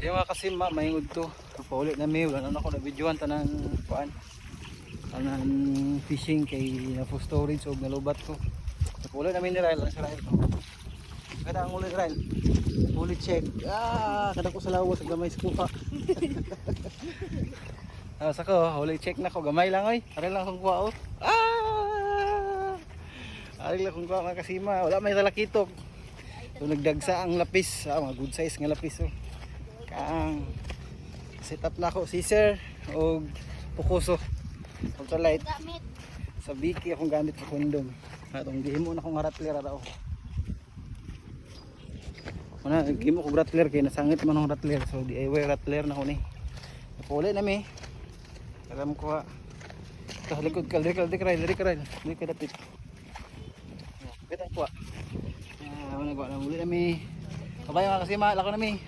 Di mga kasima, mayingod to. Paulit na may, wala na ako na videoan tanang kuan. Tanang fishing kay na full storage o nalubat ko. Paulit na may nirail, sa rail ko. Kada ang ulit rail. Ulit check. Kada ko sa lawas, gamay skupa. Tapos ako, ulit check na ko, gamay lang oy. Ari lang akong kuha oh. Ari lang akong kuha mga kasima, wala may talakitok. So nagdagsa ang lapis, mga good size nga lapis oh. Kaang set up na ako scissor o pukuso ultralight sa biki akong gamit sa kondom atong gihimo na akong rattler raw una gihimo ko rattler kay nasangit man ang rattler so DIY rattler na ko ni napuli na mi alam ko ha ito likod kaldi dapit kita ko ha una ko na muli na mi kabay mga kasima lako na mi